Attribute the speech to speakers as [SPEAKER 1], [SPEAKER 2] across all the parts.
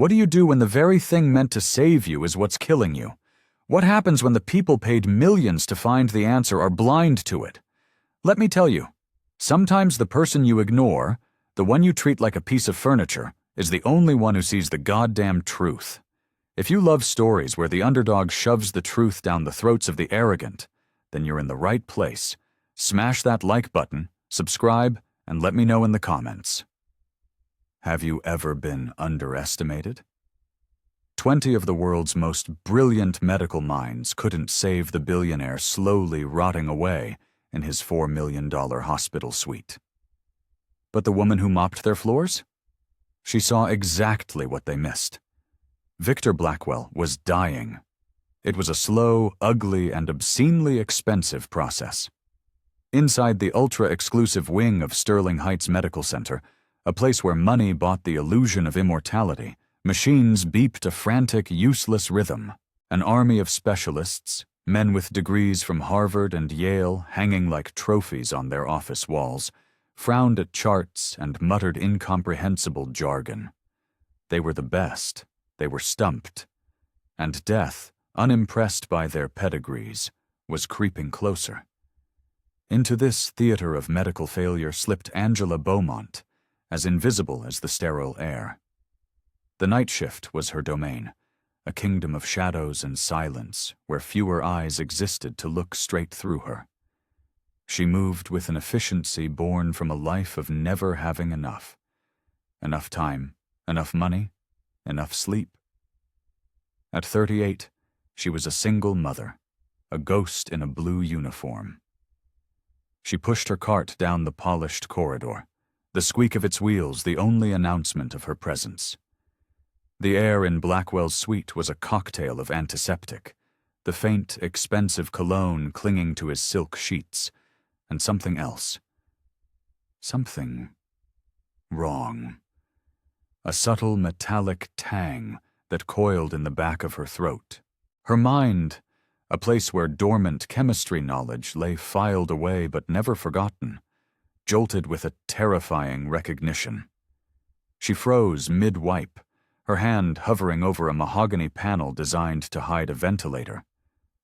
[SPEAKER 1] What do you do when the very thing meant to save you is what's killing you? What happens when the people paid millions to find the answer are blind to it? Let me tell you, sometimes the person you ignore, the one you treat like a piece of furniture, is the only one who sees the goddamn truth. If you love stories where the underdog shoves the truth down the throats of the arrogant, then you're in the right place. Smash that like button, subscribe, and let me know in the comments. Have you ever been underestimated? 20 of the world's most brilliant medical minds couldn't save the billionaire slowly rotting away in his $4 million hospital suite. But the woman who mopped their floors? She saw exactly what they missed. Victor Blackwell was dying. It was a slow, ugly, and obscenely expensive process. Inside the ultra-exclusive wing of Sterling Heights Medical Center, a place where money bought the illusion of immortality, machines beeped a frantic, useless rhythm. An army of specialists, men with degrees from Harvard and Yale hanging like trophies on their office walls, frowned at charts and muttered incomprehensible jargon. They were the best. They were stumped. And death, unimpressed by their pedigrees, was creeping closer. Into this theater of medical failure slipped Angela Beaumont, as invisible as the sterile air. The night shift was her domain, a kingdom of shadows and silence where fewer eyes existed to look straight through her. She moved with an efficiency born from a life of never having enough. Enough time, enough money, enough sleep. At 38, she was a single mother, a ghost in a blue uniform. She pushed her cart down the polished corridor, the squeak of its wheels the only announcement of her presence. The air in Blackwell's suite was a cocktail of antiseptic, the faint, expensive cologne clinging to his silk sheets, and something else. Something wrong. A subtle metallic tang that coiled in the back of her throat. Her mind, a place where dormant chemistry knowledge lay filed away but never forgotten, jolted with a terrifying recognition. She froze mid-wipe, her hand hovering over a mahogany panel designed to hide a ventilator.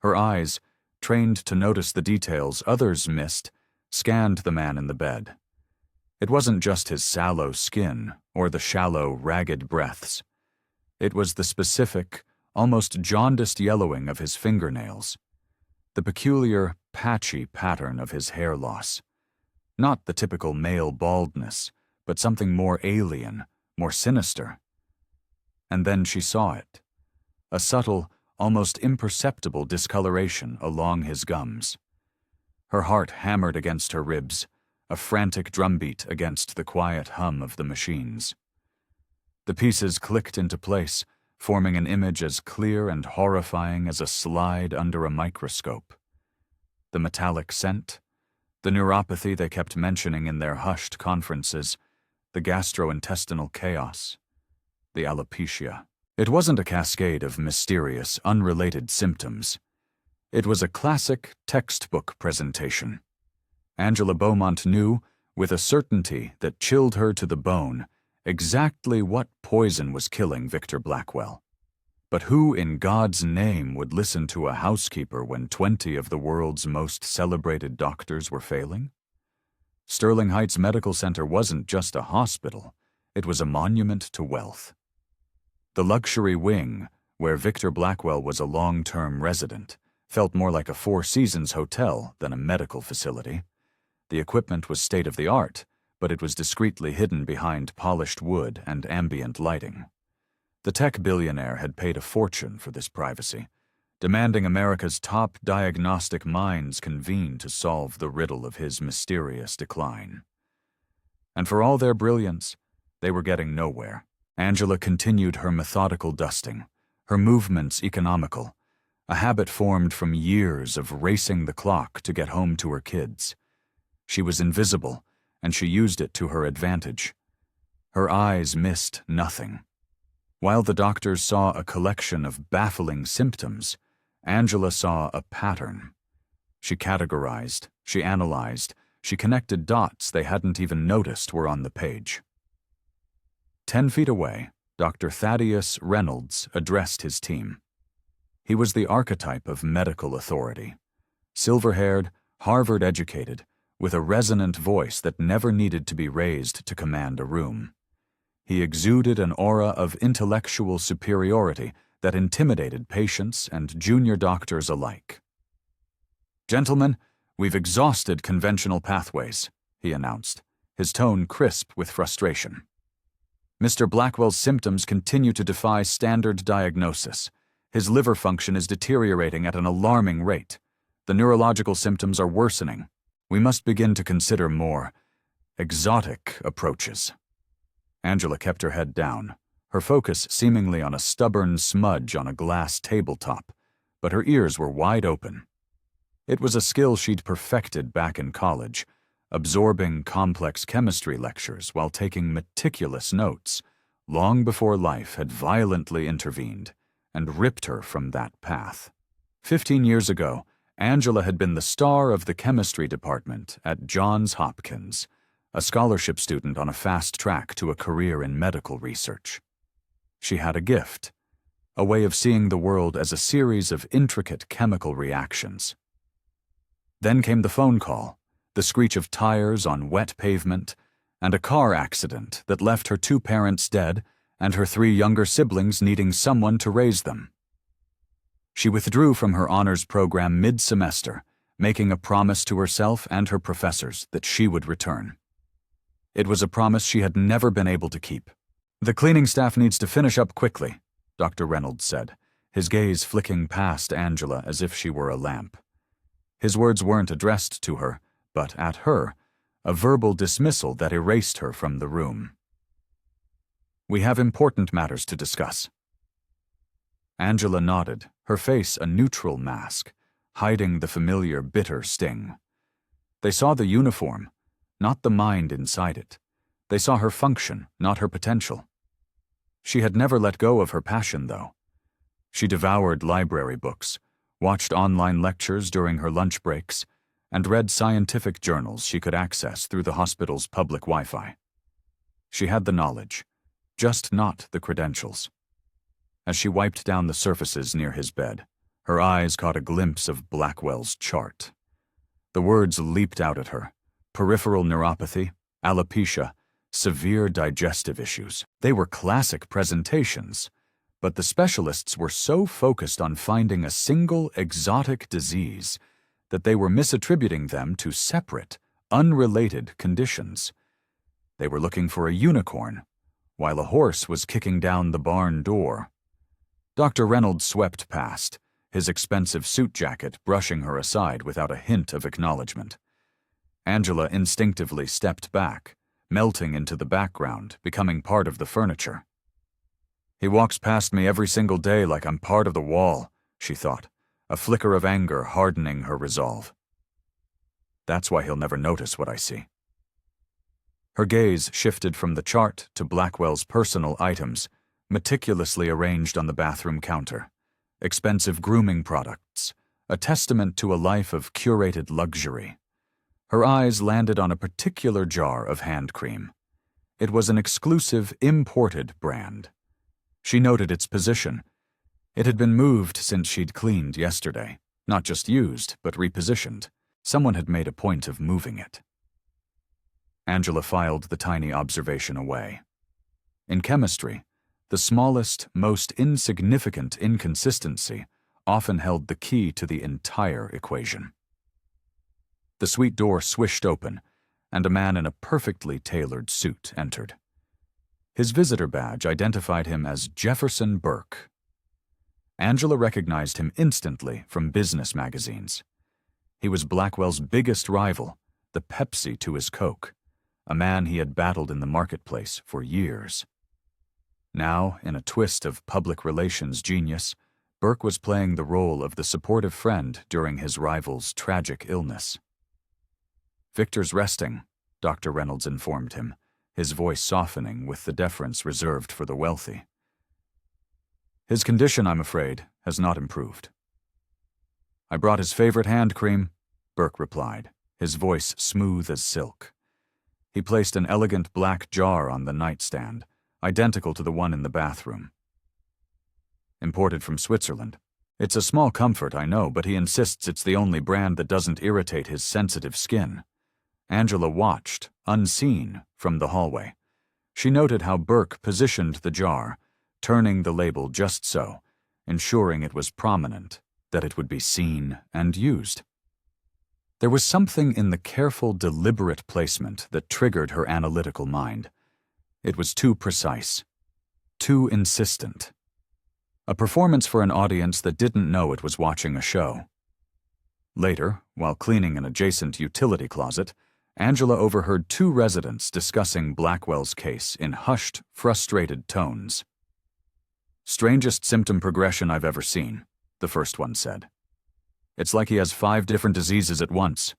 [SPEAKER 1] Her eyes, trained to notice the details others missed, scanned the man in the bed. It wasn't just his sallow skin or the shallow, ragged breaths. It was the specific, almost jaundiced yellowing of his fingernails, the peculiar, patchy pattern of his hair loss. Not the typical male baldness, but something more alien, more sinister. And then she saw it. A subtle, almost imperceptible discoloration along his gums. Her heart hammered against her ribs, a frantic drumbeat against the quiet hum of the machines. The pieces clicked into place, forming an image as clear and horrifying as a slide under a microscope. The metallic scent, the neuropathy they kept mentioning in their hushed conferences, the gastrointestinal chaos, the alopecia. It wasn't a cascade of mysterious, unrelated symptoms. It was a classic textbook presentation. Angela Beaumont knew, with a certainty that chilled her to the bone, exactly what poison was killing Victor Blackwell. But who in God's name would listen to a housekeeper when 20 of the world's most celebrated doctors were failing? Sterling Heights Medical Center wasn't just a hospital, it was a monument to wealth. The luxury wing, where Victor Blackwell was a long-term resident, felt more like a Four Seasons hotel than a medical facility. The equipment was state-of-the-art, but it was discreetly hidden behind polished wood and ambient lighting. The tech billionaire had paid a fortune for this privacy, demanding America's top diagnostic minds convene to solve the riddle of his mysterious decline. And for all their brilliance, they were getting nowhere. Angela continued her methodical dusting, her movements economical, a habit formed from years of racing the clock to get home to her kids. She was invisible, and she used it to her advantage. Her eyes missed nothing. While the doctors saw a collection of baffling symptoms, Angela saw a pattern. She categorized, she analyzed, she connected dots they hadn't even noticed were on the page. 10 feet away, Dr. Thaddeus Reynolds addressed his team. He was the archetype of medical authority. Silver-haired, Harvard-educated, with a resonant voice that never needed to be raised to command a room. He exuded an aura of intellectual superiority that intimidated patients and junior doctors alike. "Gentlemen, we've exhausted conventional pathways," he announced, his tone crisp with frustration. "Mr. Blackwell's symptoms continue to defy standard diagnosis. His liver function is deteriorating at an alarming rate. The neurological symptoms are worsening. We must begin to consider more exotic approaches." Angela kept her head down, her focus seemingly on a stubborn smudge on a glass tabletop, but her ears were wide open. It was a skill she'd perfected back in college, absorbing complex chemistry lectures while taking meticulous notes, long before life had violently intervened and ripped her from that path. 15 years ago, Angela had been the star of the chemistry department at Johns Hopkins, a scholarship student on a fast track to a career in medical research. She had a gift, a way of seeing the world as a series of intricate chemical reactions. Then came the phone call, the screech of tires on wet pavement, and a car accident that left her 2 parents dead and her 3 younger siblings needing someone to raise them. She withdrew from her honors program mid-semester, making a promise to herself and her professors that she would return. It was a promise she had never been able to keep. "The cleaning staff needs to finish up quickly," Dr. Reynolds said, his gaze flicking past Angela as if she were a lamp. His words weren't addressed to her, but at her, a verbal dismissal that erased her from the room. "We have important matters to discuss." Angela nodded, her face a neutral mask, hiding the familiar bitter sting. They saw the uniform, not the mind inside it. They saw her function, not her potential. She had never let go of her passion, though. She devoured library books, watched online lectures during her lunch breaks, and read scientific journals she could access through the hospital's public Wi-Fi. She had the knowledge, just not the credentials. As she wiped down the surfaces near his bed, her eyes caught a glimpse of Blackwell's chart. The words leaped out at her: peripheral neuropathy, alopecia, severe digestive issues. They were classic presentations, but the specialists were so focused on finding a single exotic disease that they were misattributing them to separate, unrelated conditions. They were looking for a unicorn, while a horse was kicking down the barn door. Dr. Reynolds swept past, his expensive suit jacket brushing her aside without a hint of acknowledgement. Angela instinctively stepped back, melting into the background, becoming part of the furniture. "He walks past me every single day like I'm part of the wall," she thought, a flicker of anger hardening her resolve. "That's why he'll never notice what I see." Her gaze shifted from the chart to Blackwell's personal items, meticulously arranged on the bathroom counter. Expensive grooming products, a testament to a life of curated luxury. Her eyes landed on a particular jar of hand cream. It was an exclusive, imported brand. She noted its position. It had been moved since she'd cleaned yesterday. Not just used, but repositioned. Someone had made a point of moving it. Angela filed the tiny observation away. In chemistry, the smallest, most insignificant inconsistency often held the key to the entire equation. The suite door swished open, and a man in a perfectly tailored suit entered. His visitor badge identified him as Jefferson Burke. Angela recognized him instantly from business magazines. He was Blackwell's biggest rival, the Pepsi to his Coke, a man he had battled in the marketplace for years. Now, in a twist of public relations genius, Burke was playing the role of the supportive friend during his rival's tragic illness. "Victor's resting," Dr. Reynolds informed him, his voice softening with the deference reserved for the wealthy. "His condition, I'm afraid, has not improved." "I brought his favorite hand cream," Burke replied, his voice smooth as silk. He placed an elegant black jar on the nightstand, identical to the one in the bathroom. Imported from Switzerland. It's a small comfort, I know, but he insists it's the only brand that doesn't irritate his sensitive skin. Angela watched, unseen, from the hallway. She noted how Burke positioned the jar, turning the label just so, ensuring it was prominent, that it would be seen and used. There was something in the careful, deliberate placement that triggered her analytical mind. It was too precise, too insistent. A performance for an audience that didn't know it was watching a show. Later, while cleaning an adjacent utility closet, Angela overheard two residents discussing Blackwell's case in hushed, frustrated tones. "Strangest symptom progression I've ever seen," the first one said. "It's like he has 5 different diseases at once.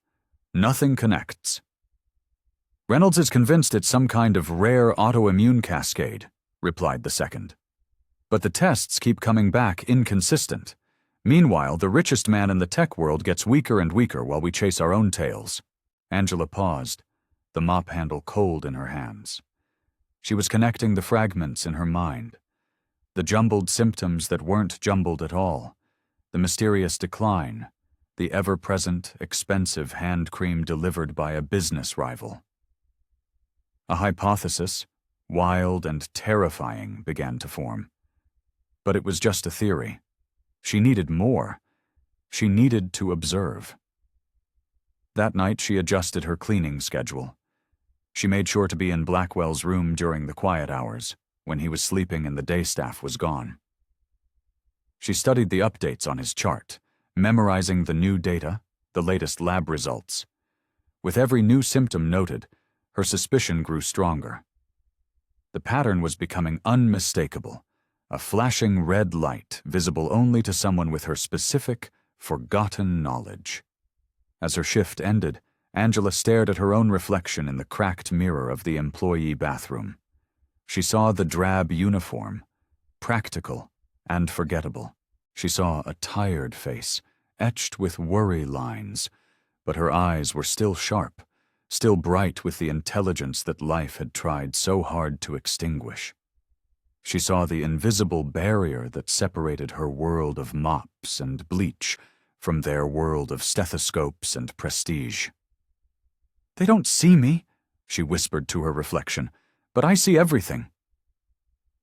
[SPEAKER 1] Nothing connects." "Reynolds is convinced it's some kind of rare autoimmune cascade," replied the second. "But the tests keep coming back inconsistent. Meanwhile, the richest man in the tech world gets weaker and weaker while we chase our own tails." Angela paused, the mop handle cold in her hands. She was connecting the fragments in her mind. The jumbled symptoms that weren't jumbled at all. The mysterious decline. The ever-present, expensive hand cream delivered by a business rival. A hypothesis, wild and terrifying, began to form. But it was just a theory. She needed more. She needed to observe. That night she adjusted her cleaning schedule. She made sure to be in Blackwell's room during the quiet hours, when he was sleeping and the day staff was gone. She studied the updates on his chart, memorizing the new data, the latest lab results. With every new symptom noted, her suspicion grew stronger. The pattern was becoming unmistakable. A flashing red light visible only to someone with her specific, forgotten knowledge. As her shift ended, Angela stared at her own reflection in the cracked mirror of the employee bathroom. She saw the drab uniform, practical and forgettable. She saw a tired face, etched with worry lines, but her eyes were still sharp, still bright with the intelligence that life had tried so hard to extinguish. She saw the invisible barrier that separated her world of mops and bleach from their world of stethoscopes and prestige. "They don't see me," she whispered to her reflection, "but I see everything."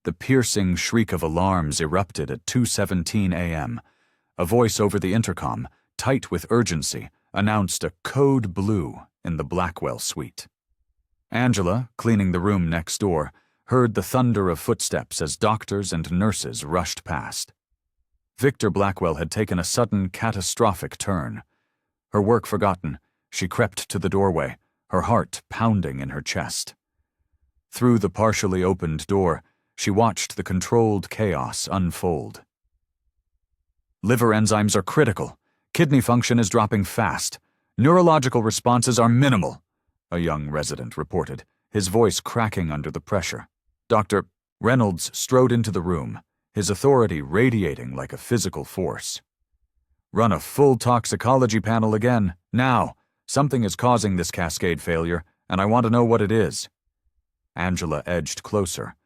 [SPEAKER 1] The piercing shriek of alarms erupted at 2:17 a.m. A voice over the intercom, tight with urgency, announced a code blue in the Blackwell suite. Angela, cleaning the room next door, heard the thunder of footsteps as doctors and nurses rushed past. Victor Blackwell had taken a sudden, catastrophic turn. Her work forgotten, she crept to the doorway, her heart pounding in her chest. Through the partially opened door, she watched the controlled chaos unfold. "Liver enzymes are critical. Kidney function is dropping fast. Neurological responses are minimal," a young resident reported, his voice cracking under the pressure. Dr. Reynolds strode into the room, his authority radiating like a physical force. "Run a full toxicology panel again, now. Something is causing this cascade failure, and I want to know what it is." Angela edged closer,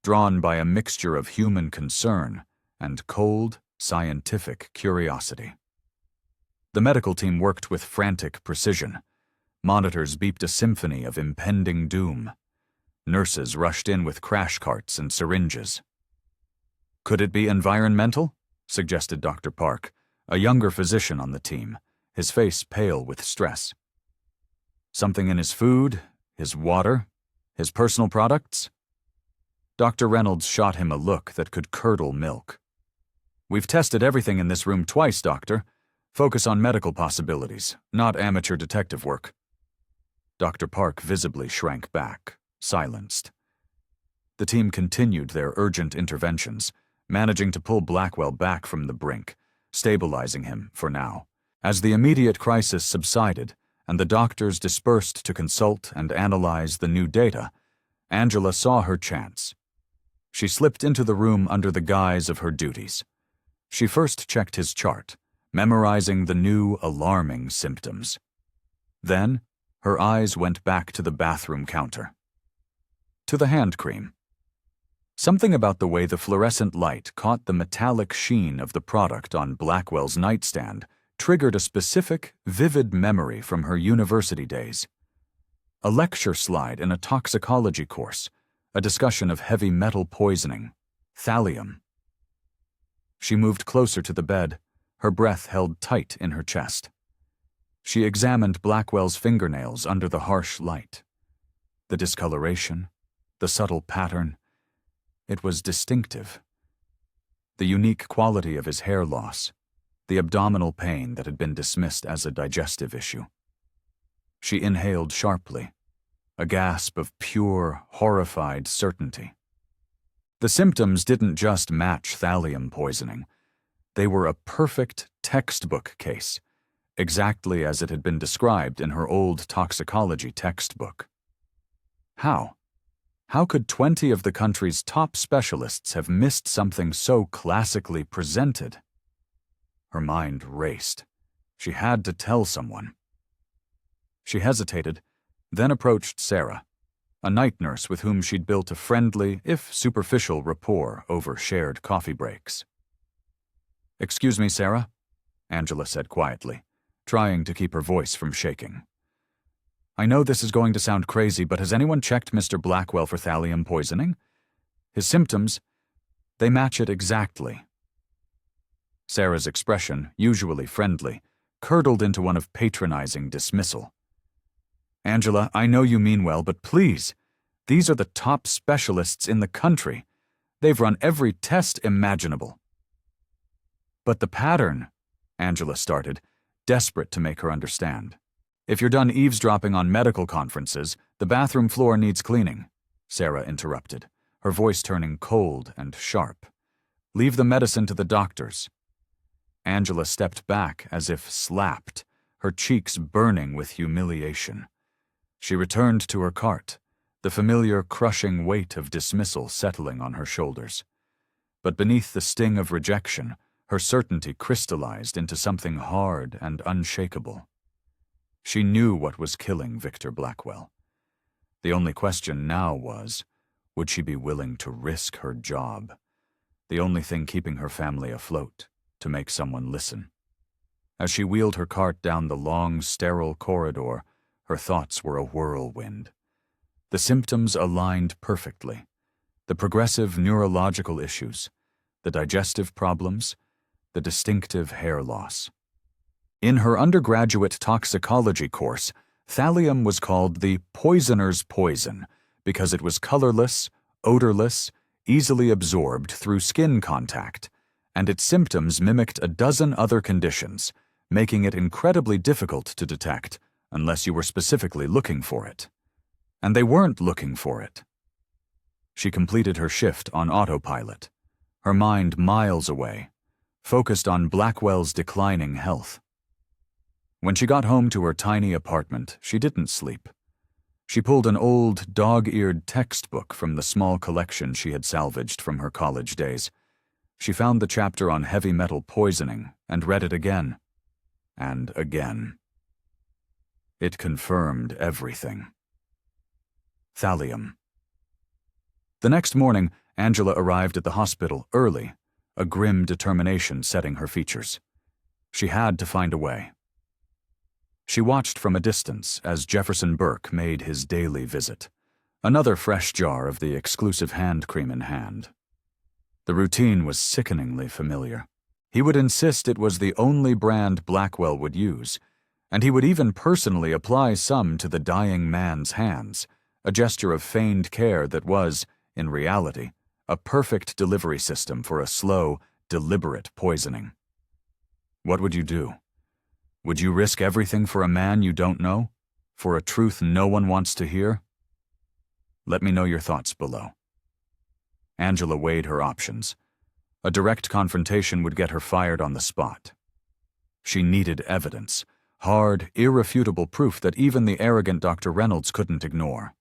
[SPEAKER 1] drawn by a mixture of human concern and cold, scientific curiosity. The medical team worked with frantic precision. Monitors beeped a symphony of impending doom. Nurses rushed in with crash carts and syringes. "Could it be environmental?" suggested Dr. Park, a younger physician on the team, his face pale with stress. "Something in his food, his water, his personal products?" Dr. Reynolds shot him a look that could curdle milk. "We've tested everything in this room twice, Doctor. Focus on medical possibilities, not amateur detective work." Dr. Park visibly shrank back, silenced. The team continued their urgent interventions, managing to pull Blackwell back from the brink, stabilizing him for now. As the immediate crisis subsided and the doctors dispersed to consult and analyze the new data, Angela saw her chance. She slipped into the room under the guise of her duties. She first checked his chart, memorizing the new alarming symptoms. Then, her eyes went back to the bathroom counter. To the hand cream. Something about the way the fluorescent light caught the metallic sheen of the product on Blackwell's nightstand triggered a specific, vivid memory from her university days. A lecture slide in a toxicology course, a discussion of heavy metal poisoning, thallium. She moved closer to the bed, her breath held tight in her chest. She examined Blackwell's fingernails under the harsh light. The discoloration, the subtle pattern. It was distinctive. The unique quality of his hair loss, the abdominal pain that had been dismissed as a digestive issue. She inhaled sharply, a gasp of pure, horrified certainty. The symptoms didn't just match thallium poisoning. They were a perfect textbook case, exactly as it had been described in her old toxicology textbook. How? How could 20 of the country's top specialists have missed something so classically presented? Her mind raced. She had to tell someone. She hesitated, then approached Sarah, a night nurse with whom she'd built a friendly, if superficial, rapport over shared coffee breaks. "Excuse me, Sarah," Angela said quietly, trying to keep her voice from shaking. "I know this is going to sound crazy, but has anyone checked Mr. Blackwell for thallium poisoning? His symptoms, they match it exactly." Sarah's expression, usually friendly, curdled into one of patronizing dismissal. "Angela, I know you mean well, but please, these are the top specialists in the country. They've run every test imaginable." "But the pattern," Angela started, desperate to make her understand. "If you're done eavesdropping on medical conferences, the bathroom floor needs cleaning," Sarah interrupted, her voice turning cold and sharp. "Leave the medicine to the doctors." Angela stepped back as if slapped, her cheeks burning with humiliation. She returned to her cart, the familiar crushing weight of dismissal settling on her shoulders. But beneath the sting of rejection, her certainty crystallized into something hard and unshakable. She knew what was killing Victor Blackwell. The only question now was, would she be willing to risk her job, the only thing keeping her family afloat, to make someone listen? As she wheeled her cart down the long, sterile corridor, her thoughts were a whirlwind. The symptoms aligned perfectly. The progressive neurological issues, the digestive problems, the distinctive hair loss. In her undergraduate toxicology course, thallium was called the poisoner's poison because it was colorless, odorless, easily absorbed through skin contact, and its symptoms mimicked a dozen other conditions, making it incredibly difficult to detect unless you were specifically looking for it. And they weren't looking for it. She completed her shift on autopilot, her mind miles away, focused on Blackwell's declining health. When she got home to her tiny apartment, she didn't sleep. She pulled an old, dog-eared textbook from the small collection she had salvaged from her college days. She found the chapter on heavy metal poisoning and read it again and again. It confirmed everything. Thallium. The next morning, Angela arrived at the hospital early, a grim determination setting her features. She had to find a way. She watched from a distance as Jefferson Burke made his daily visit, another fresh jar of the exclusive hand cream in hand. The routine was sickeningly familiar. He would insist it was the only brand Blackwell would use, and he would even personally apply some to the dying man's hands, a gesture of feigned care that was, in reality, a perfect delivery system for a slow, deliberate poisoning. What would you do? Would you risk everything for a man you don't know? For a truth no one wants to hear? Let me know your thoughts below. Angela weighed her options. A direct confrontation would get her fired on the spot. She needed evidence, hard, irrefutable proof that even the arrogant Dr. Reynolds couldn't ignore.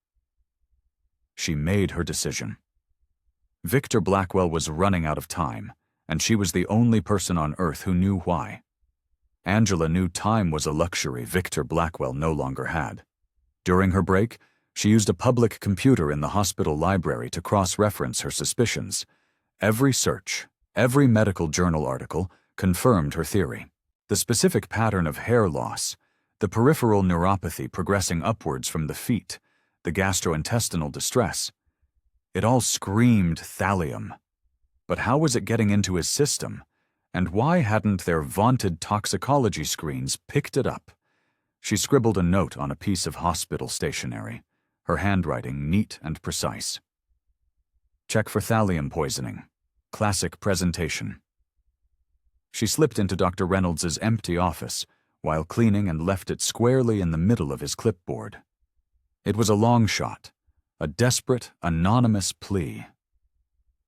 [SPEAKER 1] She made her decision. Victor Blackwell was running out of time, and she was the only person on Earth who knew why. Angela knew time was a luxury Victor Blackwell no longer had. During her break, She used a public computer in the hospital library to cross-reference her suspicions. Every search, every medical journal article confirmed her theory. The specific pattern of hair loss, the peripheral neuropathy progressing upwards from the feet, the gastrointestinal distress. It all screamed thallium. But how was it getting into his system? And why hadn't their vaunted toxicology screens picked it up? She scribbled a note on a piece of hospital stationery, her handwriting neat and precise. Check for thallium poisoning. Classic presentation. She slipped into Dr. Reynolds's empty office while cleaning and left it squarely in the middle of his clipboard. It was a long shot, a desperate, anonymous plea.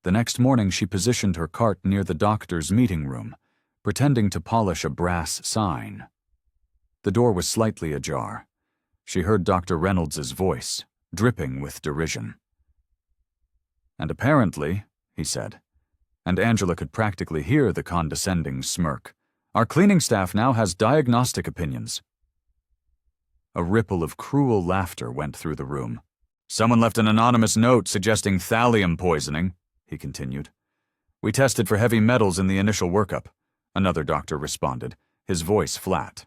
[SPEAKER 1] The next morning she positioned her cart near the doctor's meeting room, pretending to polish a brass sign. The door was slightly ajar. She heard Dr. Reynolds's voice, dripping with derision. "And apparently," he said, and Angela could practically hear the condescending smirk, "our cleaning staff now has diagnostic opinions." A ripple of cruel laughter went through the room. "Someone left an anonymous note suggesting thallium poisoning," he continued. "We tested for heavy metals in the initial workup," another doctor responded, his voice flat.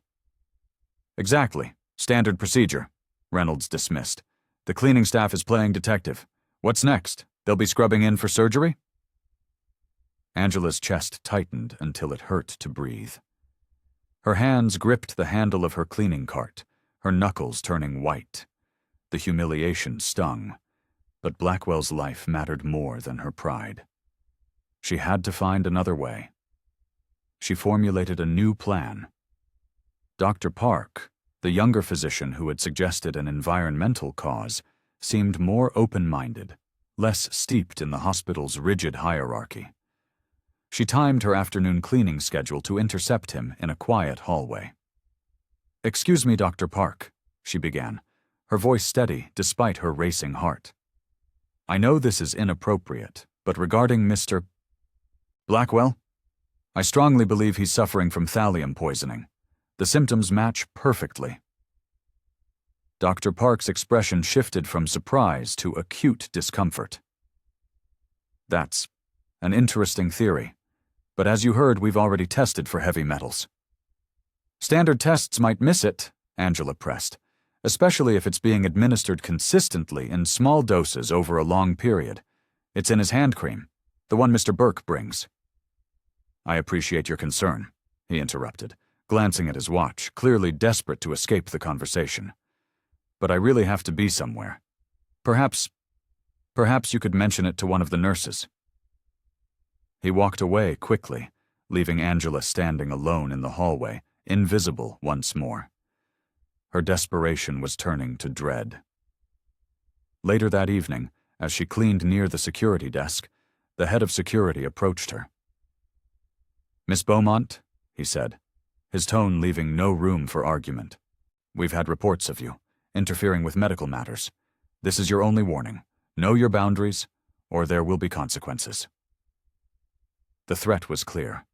[SPEAKER 1] "Exactly. Standard procedure," Reynolds dismissed. "The cleaning staff is playing detective. What's next? They'll be scrubbing in for surgery?" Angela's chest tightened until it hurt to breathe. Her hands gripped the handle of her cleaning cart, her knuckles turning white. The humiliation stung, but Blackwell's life mattered more than her pride. She had to find another way. She formulated a new plan. Dr. Park, the younger physician who had suggested an environmental cause, seemed more open-minded, less steeped in the hospital's rigid hierarchy. She timed her afternoon cleaning schedule to intercept him in a quiet hallway. "Excuse me, Dr. Park," she began, her voice steady despite her racing heart. "I know this is inappropriate, but regarding Mr. Blackwell, I strongly believe he's suffering from thallium poisoning. The symptoms match perfectly." Dr. Park's expression shifted from surprise to acute discomfort. "That's an interesting theory, but as you heard, we've already tested for heavy metals." "Standard tests might miss it," Angela pressed, "especially if it's being administered consistently in small doses over a long period. It's in his hand cream, the one Mr. Burke brings." "I appreciate your concern," he interrupted, glancing at his watch, clearly desperate to escape the conversation. "But I really have to be somewhere. Perhaps you could mention it to one of the nurses." He walked away quickly, leaving Angela standing alone in the hallway, invisible once more. Her desperation was turning to dread. Later that evening, as she cleaned near the security desk, the head of security approached her. "Miss Beaumont," he said, his tone leaving no room for argument, "we've had reports of you, interfering with medical matters. This is your only warning. Know your boundaries, or there will be consequences." The threat was clear.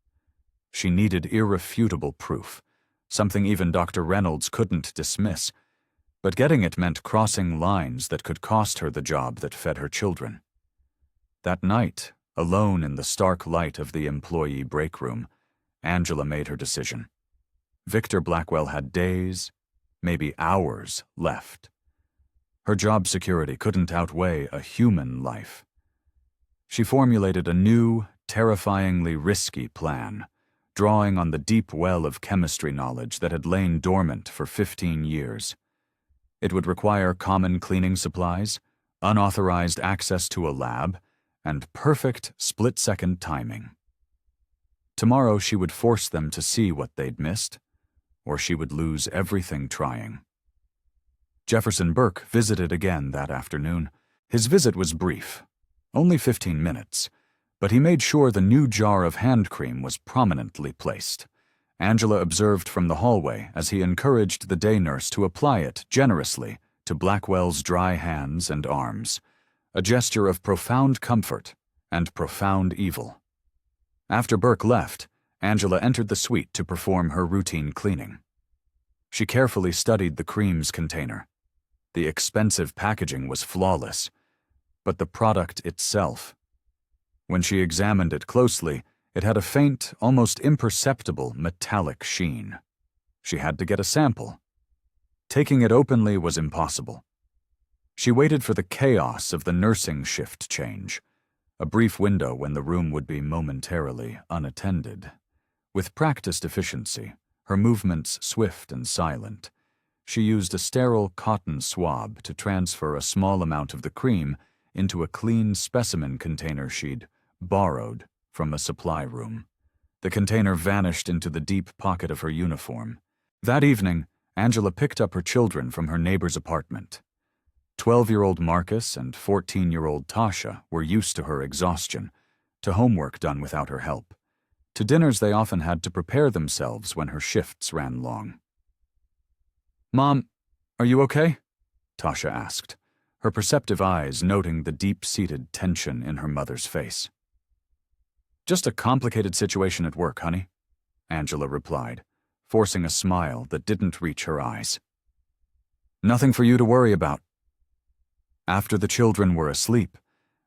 [SPEAKER 1] She needed irrefutable proof, something even Dr. Reynolds couldn't dismiss, but getting it meant crossing lines that could cost her the job that fed her children. That night, alone in the stark light of the employee break room, Angela made her decision. Victor Blackwell had days, maybe hours, left. Her job security couldn't outweigh a human life. She formulated a new, terrifyingly risky plan, drawing on the deep well of chemistry knowledge that had lain dormant for 15 years. It would require common cleaning supplies, unauthorized access to a lab, and perfect split-second timing. Tomorrow she would force them to see what they'd missed, or she would lose everything trying. Jefferson Burke visited again that afternoon. His visit was brief, only 15 minutes, but he made sure the new jar of hand cream was prominently placed. Angela observed from the hallway as he encouraged the day nurse to apply it generously to Blackwell's dry hands and arms, a gesture of profound comfort and profound evil. After Burke left, Angela entered the suite to perform her routine cleaning. She carefully studied the cream's container. The expensive packaging was flawless, but the product itself. When she examined it closely, it had a faint, almost imperceptible metallic sheen. She had to get a sample. Taking it openly was impossible. She waited for the chaos of the nursing shift change, a brief window when the room would be momentarily unattended. With practiced efficiency, her movements swift and silent, she used a sterile cotton swab to transfer a small amount of the cream into a clean specimen container she'd borrowed from a supply room. The container vanished into the deep pocket of her uniform. That evening, Angela picked up her children from her neighbor's apartment. 12-year-old Marcus and 14-year-old Tasha were used to her exhaustion, to homework done without her help, to dinners they often had to prepare themselves when her shifts ran long. "Mom, are you okay?" Tasha asked, her perceptive eyes noting the deep-seated tension in her mother's face. "Just a complicated situation at work, honey," Angela replied, forcing a smile that didn't reach her eyes. "Nothing for you to worry about." After the children were asleep,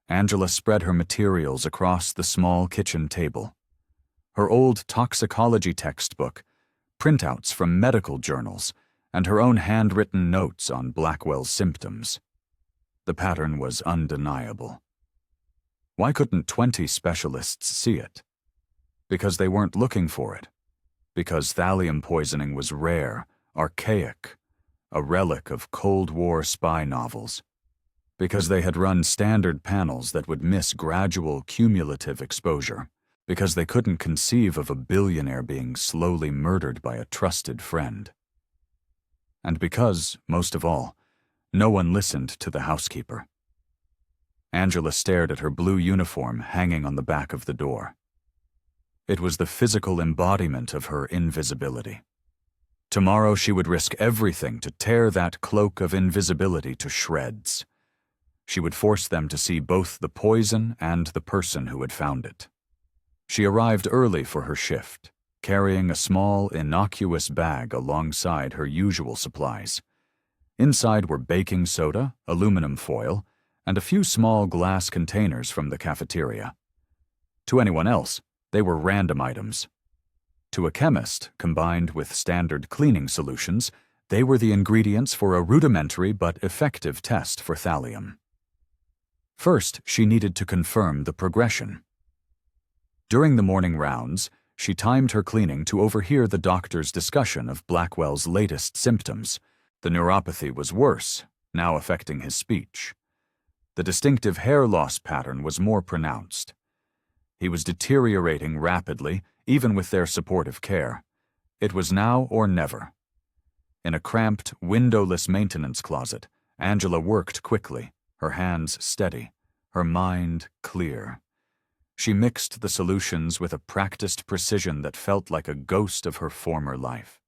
[SPEAKER 1] Angela spread her materials across the small kitchen table. Her old toxicology textbook, printouts from medical journals, and her own handwritten notes on Blackwell's symptoms. The pattern was undeniable. Why couldn't 20 specialists see it? Because they weren't looking for it. Because thallium poisoning was rare, archaic, a relic of Cold War spy novels. Because they had run standard panels that would miss gradual cumulative exposure. Because they couldn't conceive of a billionaire being slowly murdered by a trusted friend. And because, most of all, no one listened to the housekeeper. Angela stared at her blue uniform hanging on the back of the door. It was the physical embodiment of her invisibility. Tomorrow she would risk everything to tear that cloak of invisibility to shreds. She would force them to see both the poison and the person who had found it. She arrived early for her shift, carrying a small, innocuous bag alongside her usual supplies. Inside were baking soda, aluminum foil, and a few small glass containers from the cafeteria. To anyone else, they were random items. To a chemist, combined with standard cleaning solutions, they were the ingredients for a rudimentary but effective test for thallium. First, she needed to confirm the progression. During the morning rounds, she timed her cleaning to overhear the doctor's discussion of Blackwell's latest symptoms. The neuropathy was worse, now affecting his speech. The distinctive hair loss pattern was more pronounced. He was deteriorating rapidly, even with their supportive care. It was now or never. In a cramped, windowless maintenance closet, Angela worked quickly, her hands steady, her mind clear. She mixed the solutions with a practiced precision that felt like a ghost of her former life.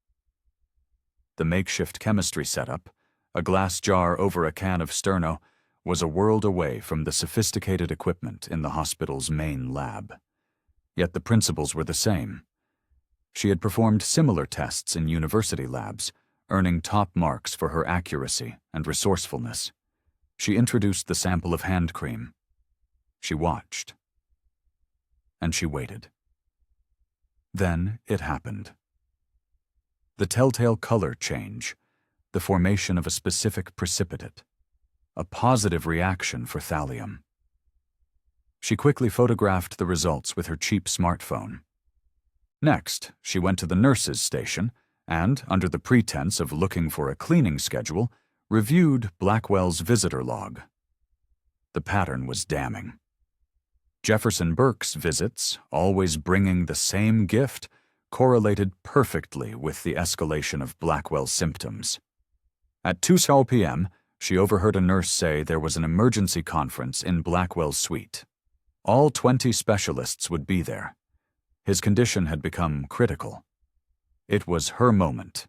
[SPEAKER 1] The makeshift chemistry setup, a glass jar over a can of sterno, was a world away from the sophisticated equipment in the hospital's main lab. Yet the principles were the same. She had performed similar tests in university labs, earning top marks for her accuracy and resourcefulness. She introduced the sample of hand cream. She watched. And she waited. Then it happened. The telltale color change, the formation of a specific precipitate, a positive reaction for thallium. She quickly photographed the results with her cheap smartphone. Next, she went to the nurse's station and, under the pretense of looking for a cleaning schedule, reviewed Blackwell's visitor log. The pattern was damning. Jefferson Burke's visits, always bringing the same gift, correlated perfectly with the escalation of Blackwell's symptoms. At 2 p.m., she overheard a nurse say there was an emergency conference in Blackwell's suite. All 20 specialists would be there. His condition had become critical. It was her moment.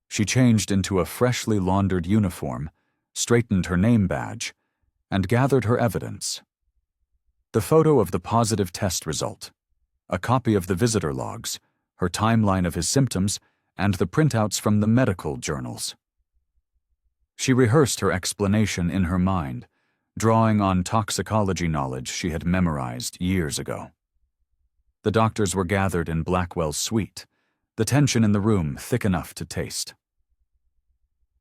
[SPEAKER 1] She changed into a freshly laundered uniform, straightened her name badge, and gathered her evidence. The photo of the positive test result, a copy of the visitor logs, her timeline of his symptoms, and the printouts from the medical journals. She rehearsed her explanation in her mind, drawing on toxicology knowledge she had memorized years ago. The doctors were gathered in Blackwell's suite, the tension in the room thick enough to taste.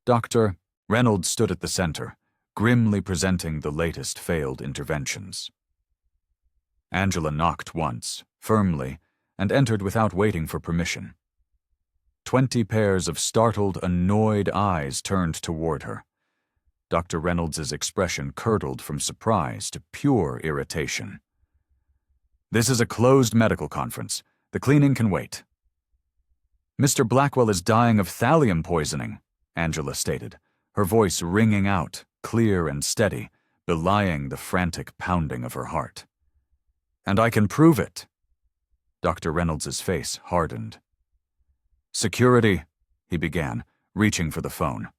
[SPEAKER 1] Dr. Reynolds stood at the center, grimly presenting the latest failed interventions. Angela knocked once, firmly, and entered without waiting for permission. 20 pairs of startled, annoyed eyes turned toward her. Dr. Reynolds's expression curdled from surprise to pure irritation. "This is a closed medical conference. The cleaning can wait." "Mr. Blackwell is dying of thallium poisoning," Angela stated, her voice ringing out, clear and steady, belying the frantic pounding of her heart. "And I can prove it." Dr. Reynolds's face hardened. "Security," he began, reaching for the phone.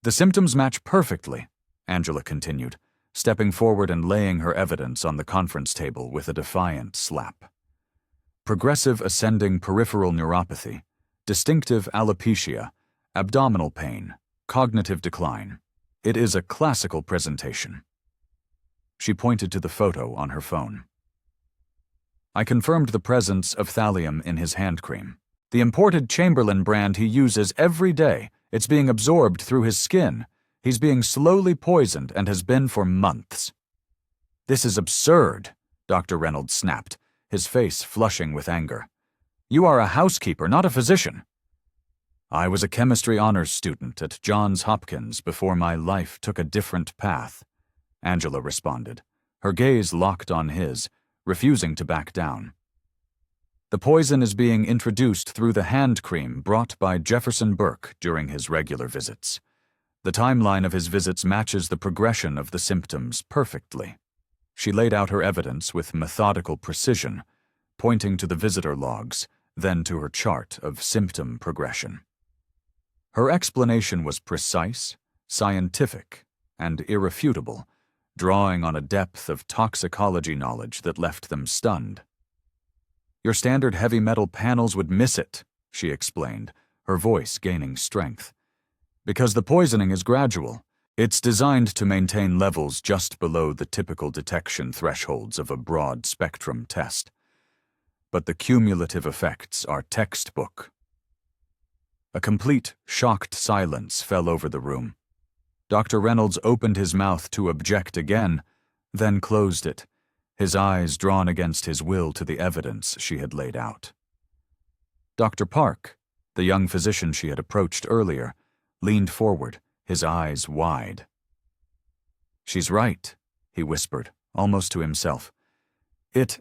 [SPEAKER 1] "The symptoms match perfectly," Angela continued, stepping forward and laying her evidence on the conference table with a defiant slap. "Progressive ascending peripheral neuropathy, distinctive alopecia, abdominal pain, cognitive decline. It is a classical presentation." She pointed to the photo on her phone. "I confirmed the presence of thallium in his hand cream. The imported Chamberlain brand he uses every day. It's being absorbed through his skin. He's being slowly poisoned and has been for months." "This is absurd," Dr. Reynolds snapped, his face flushing with anger. "You are a housekeeper, not a physician." "I was a chemistry honors student at Johns Hopkins before my life took a different path," Angela responded, her gaze locked on his, refusing to back down. "The poison is being introduced through the hand cream brought by Jefferson Burke during his regular visits. The timeline of his visits matches the progression of the symptoms perfectly." She laid out her evidence with methodical precision, pointing to the visitor logs, then to her chart of symptom progression. Her explanation was precise, scientific, and irrefutable, drawing on a depth of toxicology knowledge that left them stunned. "Your standard heavy metal panels would miss it," she explained, her voice gaining strength. "Because the poisoning is gradual. It's designed to maintain levels just below the typical detection thresholds of a broad-spectrum test. But the cumulative effects are textbook." A complete, shocked silence fell over the room. Dr. Reynolds opened his mouth to object again, then closed it, his eyes drawn against his will to the evidence she had laid out. Dr. Park, the young physician she had approached earlier, leaned forward, his eyes wide. "She's right," he whispered, almost to himself. It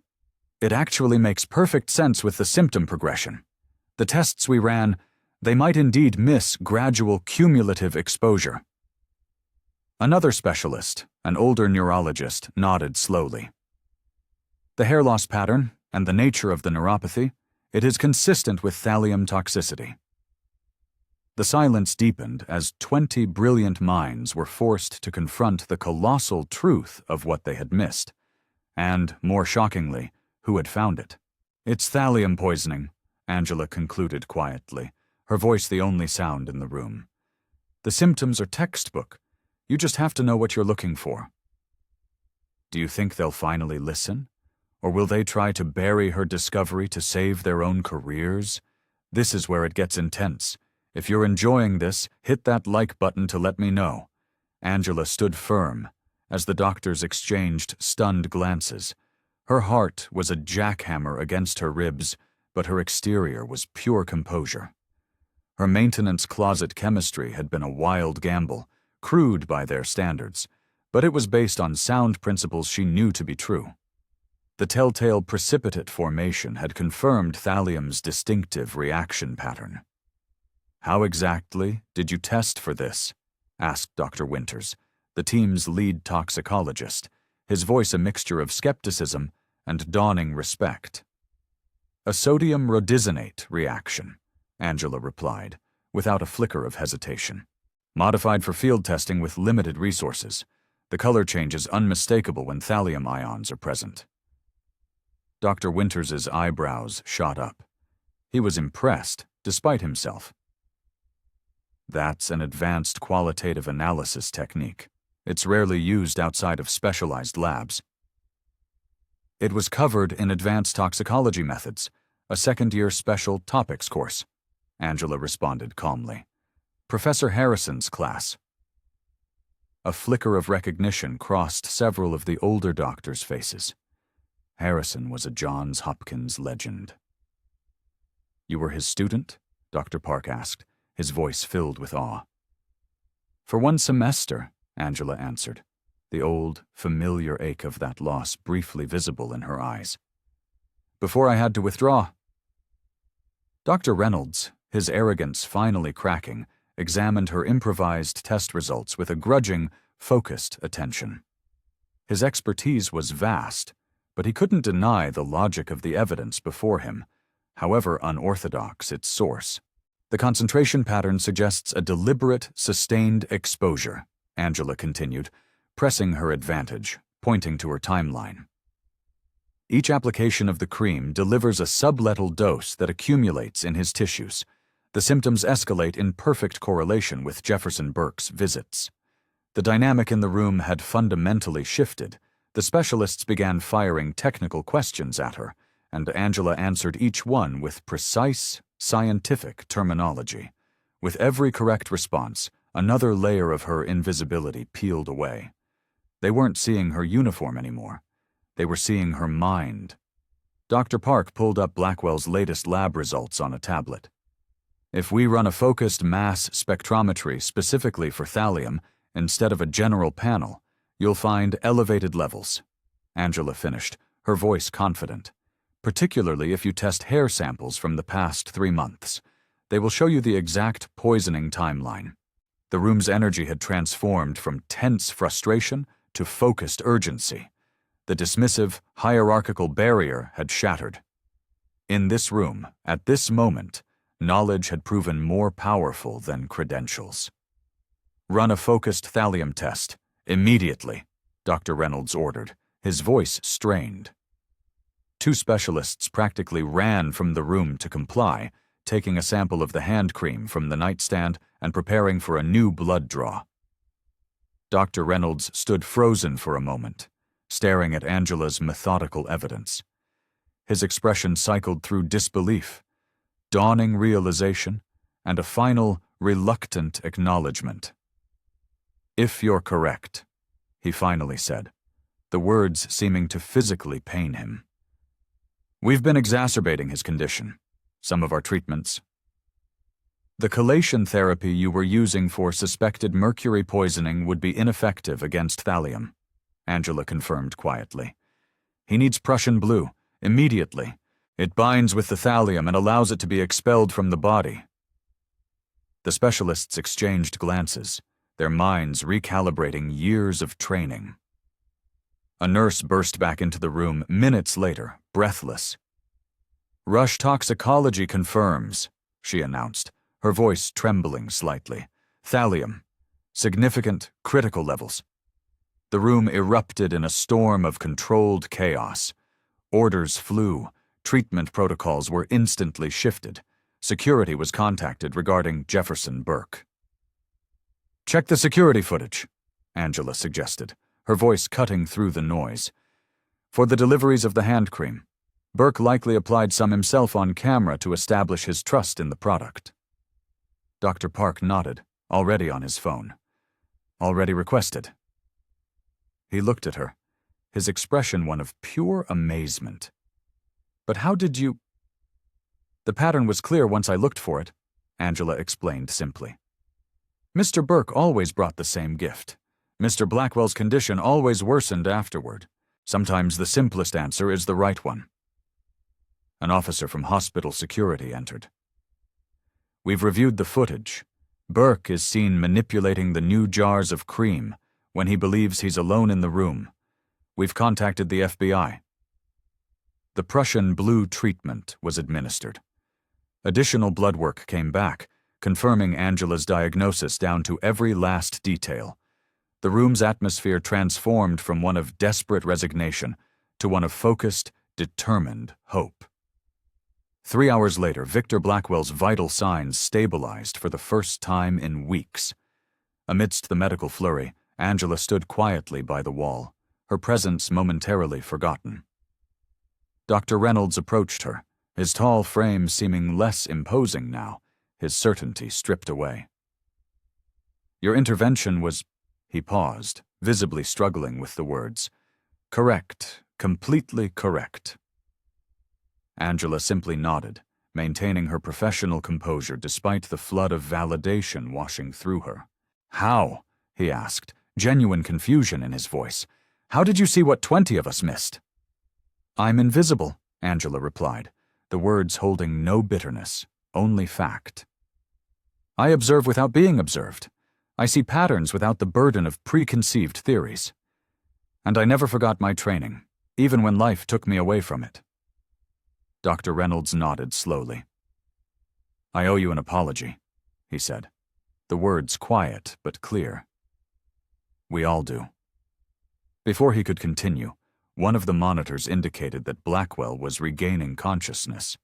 [SPEAKER 1] actually makes perfect sense with the symptom progression. The tests we ran, they might indeed miss gradual cumulative exposure." Another specialist, an older neurologist, nodded slowly. "The hair loss pattern and the nature of the neuropathy, it is consistent with thallium toxicity." The silence deepened as 20 brilliant minds were forced to confront the colossal truth of what they had missed, and, more shockingly, who had found it. "It's thallium poisoning," Angela concluded quietly, her voice the only sound in the room. "The symptoms are textbook. You just have to know what you're looking for." "Do you think they'll finally listen? Or will they try to bury her discovery to save their own careers? This is where it gets intense. If you're enjoying this, hit that like button to let me know." Angela stood firm as the doctors exchanged stunned glances. Her heart was a jackhammer against her ribs, but her exterior was pure composure. Her maintenance closet chemistry had been a wild gamble, crude by their standards, but it was based on sound principles she knew to be true. The telltale precipitate formation had confirmed thallium's distinctive reaction pattern. "How exactly did you test for this?" asked Dr. Winters, the team's lead toxicologist, his voice a mixture of skepticism and dawning respect. "A sodium rhodizonate reaction," Angela replied, without a flicker of hesitation. "Modified for field testing with limited resources. The color change is unmistakable when thallium ions are present." Dr. Winters's eyebrows shot up. He was impressed, despite himself. That's an advanced qualitative analysis technique. It's rarely used outside of specialized labs. It was covered in advanced toxicology methods, a second-year special topics course, Angela responded calmly. Professor Harrison's class. A flicker of recognition crossed several of the older doctors' faces. Harrison was a Johns Hopkins legend. You were his student? Dr. Park asked, his voice filled with awe. For 1 semester, Angela answered, the old, familiar ache of that loss briefly visible in her eyes. Before I had to withdraw. Dr. Reynolds, his arrogance finally cracking, examined her improvised test results with a grudging, focused attention. His expertise was vast, but he couldn't deny the logic of the evidence before him, however unorthodox its source. The concentration pattern suggests a deliberate, sustained exposure, Angela continued, pressing her advantage, pointing to her timeline. Each application of the cream delivers a sublethal dose that accumulates in his tissues. The symptoms escalate in perfect correlation with Jefferson Burke's visits. The dynamic in the room had fundamentally shifted. The specialists began firing technical questions at her, and Angela answered each one with precise, scientific terminology. With every correct response, another layer of her invisibility peeled away. They weren't seeing her uniform anymore. They were seeing her mind. Dr. Park pulled up Blackwell's latest lab results on a tablet. If we run a focused mass spectrometry specifically for thallium instead of a general panel, you'll find elevated levels. Angela finished, her voice confident. Particularly if you test hair samples from the past 3 months. They will show you the exact poisoning timeline. The room's energy had transformed from tense frustration to focused urgency. The dismissive, hierarchical barrier had shattered. In this room, at this moment, knowledge had proven more powerful than credentials. Run a focused thallium test, immediately, Dr. Reynolds ordered, his voice strained. 2 specialists practically ran from the room to comply, taking a sample of the hand cream from the nightstand and preparing for a new blood draw. Dr. Reynolds stood frozen for a moment, staring at Angela's methodical evidence. His expression cycled through disbelief, dawning realization, and a final, reluctant acknowledgement. If you're correct, he finally said, the words seeming to physically pain him. We've been exacerbating his condition. Some of our treatments. The chelation therapy you were using for suspected mercury poisoning would be ineffective against thallium, Angela confirmed quietly. He needs Prussian blue, immediately. It binds with the thallium and allows it to be expelled from the body. The specialists exchanged glances, their minds recalibrating years of training. A nurse burst back into the room minutes later, breathless. Rush toxicology confirms, she announced, her voice trembling slightly. Thallium. Significant, critical levels. The room erupted in a storm of controlled chaos. Orders flew. Treatment protocols were instantly shifted. Security was contacted regarding Jefferson Burke. Check the security footage, Angela suggested, her voice cutting through the noise. For the deliveries of the hand cream, Burke likely applied some himself on camera to establish his trust in the product. Dr. Park nodded, already on his phone. Already requested. He looked at her, his expression one of pure amazement. But how did you— The pattern was clear once I looked for it, Angela explained simply. Mr. Burke always brought the same gift. Mr. Blackwell's condition always worsened afterward. Sometimes the simplest answer is the right one. An officer from hospital security entered. We've reviewed the footage. Burke is seen manipulating the new jars of cream when he believes he's alone in the room. We've contacted the FBI. The Prussian blue treatment was administered. Additional blood work came back, confirming Angela's diagnosis down to every last detail. The room's atmosphere transformed from one of desperate resignation to one of focused, determined hope. 3 hours later, Victor Blackwell's vital signs stabilized for the first time in weeks. Amidst the medical flurry, Angela stood quietly by the wall, her presence momentarily forgotten. Dr. Reynolds approached her, his tall frame seeming less imposing now, his certainty stripped away. "Your intervention was—" He paused, visibly struggling with the words. "Correct, completely correct." Angela simply nodded, maintaining her professional composure despite the flood of validation washing through her. "How?" he asked, genuine confusion in his voice. "How did you see what 20 of us missed?" "I'm invisible," Angela replied, the words holding no bitterness, only fact. "I observe without being observed. I see patterns without the burden of preconceived theories. And I never forgot my training, even when life took me away from it." Dr. Reynolds nodded slowly. "I owe you an apology," he said, the words quiet but clear. "We all do." Before he could continue, one of the monitors indicated that Blackwell was regaining consciousness.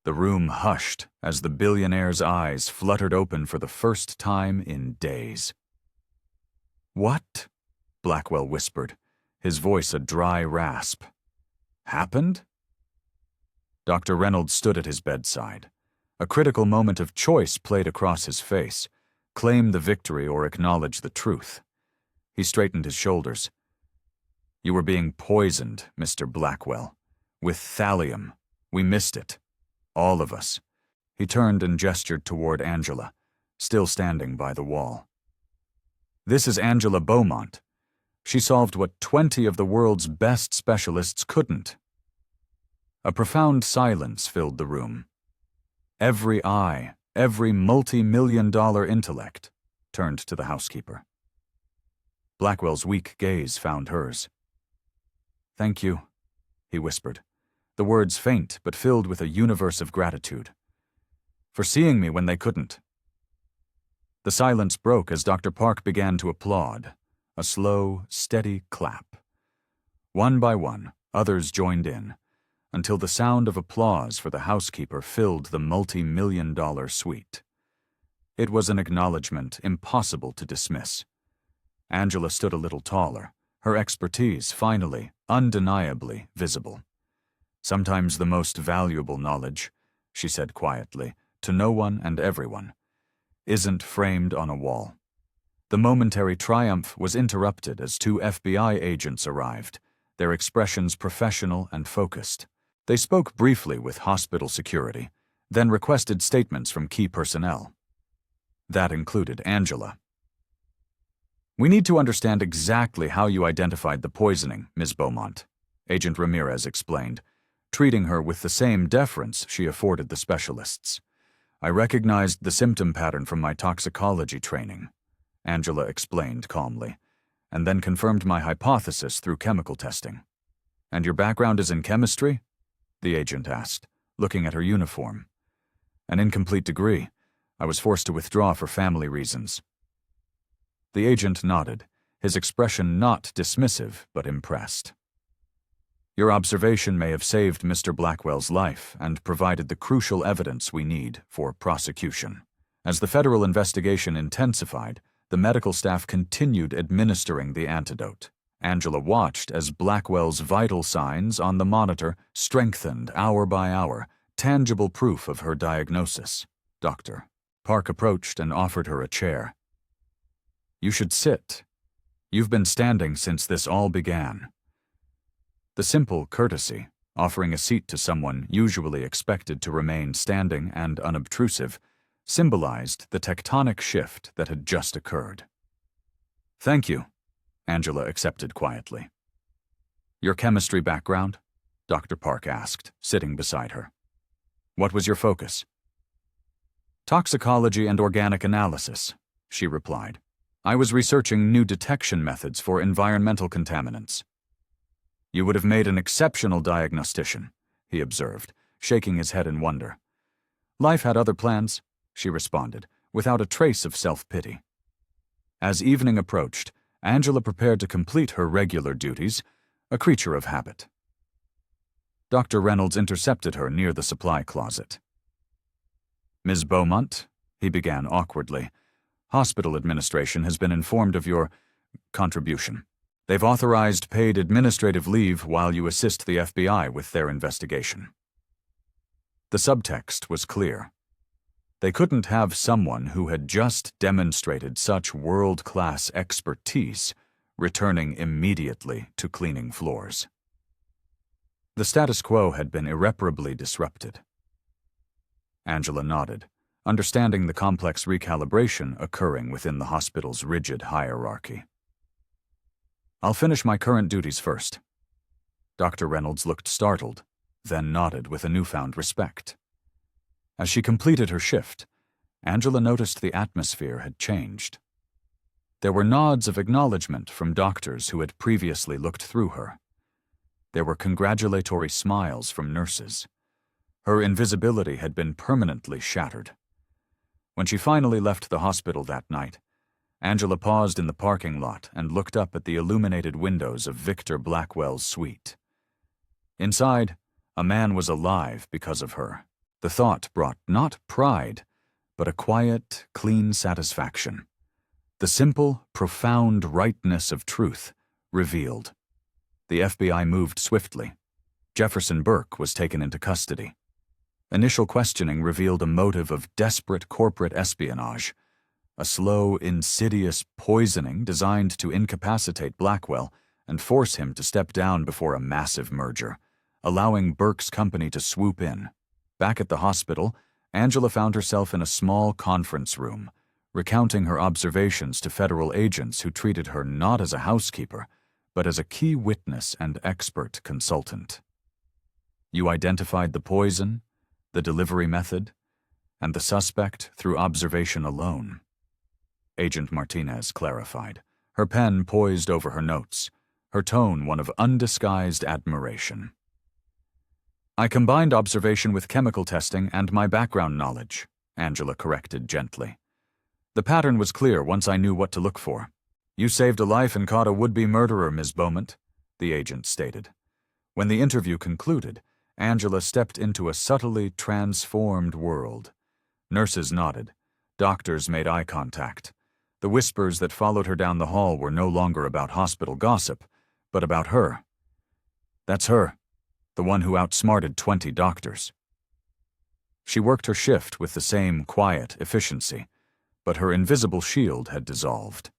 [SPEAKER 1] The room hushed as the billionaire's eyes fluttered open for the first time in days. "What?" Blackwell whispered, his voice a dry rasp. "Happened?" Dr. Reynolds stood at his bedside. A critical moment of choice played across his face. Claim the victory or acknowledge the truth. He straightened his shoulders. "You were being poisoned, Mr. Blackwell. With thallium. We missed it. All of us." He turned and gestured toward Angela, still standing by the wall. "This is Angela Beaumont. She solved what 20 of the world's best specialists couldn't." A profound silence filled the room. Every eye, every multi-million-dollar intellect, turned to the housekeeper. Blackwell's weak gaze found hers. "Thank you," he whispered, the words faint but filled with a universe of gratitude. "For seeing me when they couldn't." The silence broke as Dr. Park began to applaud, a slow, steady clap. One by one, others joined in, until the sound of applause for the housekeeper filled the multi-million-dollar suite. It was an acknowledgement impossible to dismiss. Angela stood a little taller, her expertise finally, undeniably visible. "Sometimes the most valuable knowledge," she said quietly, to no one and everyone, "isn't framed on a wall." The momentary triumph was interrupted as 2 FBI agents arrived, their expressions professional and focused. They spoke briefly with hospital security, then requested statements from key personnel. That included Angela. "We need to understand exactly how you identified the poisoning, Ms. Beaumont," Agent Ramirez explained, treating her with the same deference she afforded the specialists. "I recognized the symptom pattern from my toxicology training," Angela explained calmly, "and then confirmed my hypothesis through chemical testing." "And your background is in chemistry?" the agent asked, looking at her uniform. "An incomplete degree. I was forced to withdraw for family reasons." The agent nodded, his expression not dismissive but impressed. "Your observation may have saved Mr. Blackwell's life and provided the crucial evidence we need for prosecution." As the federal investigation intensified, the medical staff continued administering the antidote. Angela watched as Blackwell's vital signs on the monitor strengthened hour by hour, tangible proof of her diagnosis. Dr. Park approached and offered her a chair. "You should sit. You've been standing since this all began." The simple courtesy, offering a seat to someone usually expected to remain standing and unobtrusive, symbolized the tectonic shift that had just occurred. "Thank you," Angela accepted quietly. "Your chemistry background?" Dr. Park asked, sitting beside her. "What was your focus?" "Toxicology and organic analysis," she replied. "I was researching new detection methods for environmental contaminants." "You would have made an exceptional diagnostician," he observed, shaking his head in wonder. "Life had other plans," she responded, without a trace of self-pity. As evening approached, Angela prepared to complete her regular duties, a creature of habit. Dr. Reynolds intercepted her near the supply closet. "Ms. Beaumont," he began awkwardly, "hospital administration has been informed of your contribution. They've authorized paid administrative leave while you assist the FBI with their investigation." The subtext was clear. They couldn't have someone who had just demonstrated such world-class expertise returning immediately to cleaning floors. The status quo had been irreparably disrupted. Angela nodded, understanding the complex recalibration occurring within the hospital's rigid hierarchy. "I'll finish my current duties first." Dr. Reynolds looked startled, then nodded with a newfound respect. As she completed her shift, Angela noticed the atmosphere had changed. There were nods of acknowledgement from doctors who had previously looked through her. There were congratulatory smiles from nurses. Her invisibility had been permanently shattered. When she finally left the hospital that night, Angela paused in the parking lot and looked up at the illuminated windows of Victor Blackwell's suite. Inside, a man was alive because of her. The thought brought not pride, but a quiet, clean satisfaction. The simple, profound rightness of truth revealed. The FBI moved swiftly. Jefferson Burke was taken into custody. Initial questioning revealed a motive of desperate corporate espionage, a slow, insidious poisoning designed to incapacitate Blackwell and force him to step down before a massive merger, allowing Burke's company to swoop in. Back at the hospital, Angela found herself in a small conference room, recounting her observations to federal agents who treated her not as a housekeeper, but as a key witness and expert consultant. "You identified the poison, the delivery method, and the suspect through observation alone," Agent Martinez clarified, her pen poised over her notes, her tone one of undisguised admiration. "I combined observation with chemical testing and my background knowledge," Angela corrected gently. "The pattern was clear once I knew what to look for." "You saved a life and caught a would-be murderer, Ms. Beaumont," the agent stated. When the interview concluded, Angela stepped into a subtly transformed world. Nurses nodded. Doctors made eye contact. The whispers that followed her down the hall were no longer about hospital gossip, but about her. That's her, the one who outsmarted 20 doctors. She worked her shift with the same quiet efficiency, but her invisible shield had dissolved.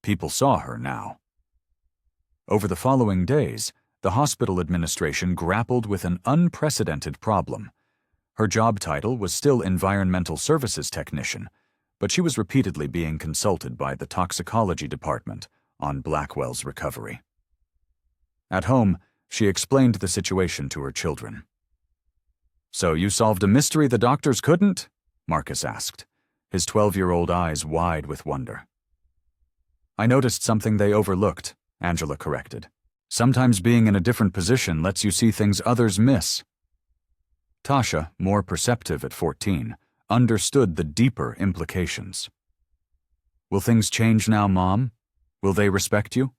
[SPEAKER 1] People saw her now. Over the following days, the hospital administration grappled with an unprecedented problem. Her job title was still Environmental Services Technician, but she was repeatedly being consulted by the toxicology department on Blackwell's recovery. At home, she explained the situation to her children. "So you solved a mystery the doctors couldn't?" Marcus asked, his 12-year-old eyes wide with wonder. "I noticed something they overlooked," Angela corrected. "Sometimes being in a different position lets you see things others miss." Tasha, more perceptive at 14, understood the deeper implications. "Will things change now, Mom? Will they respect you?"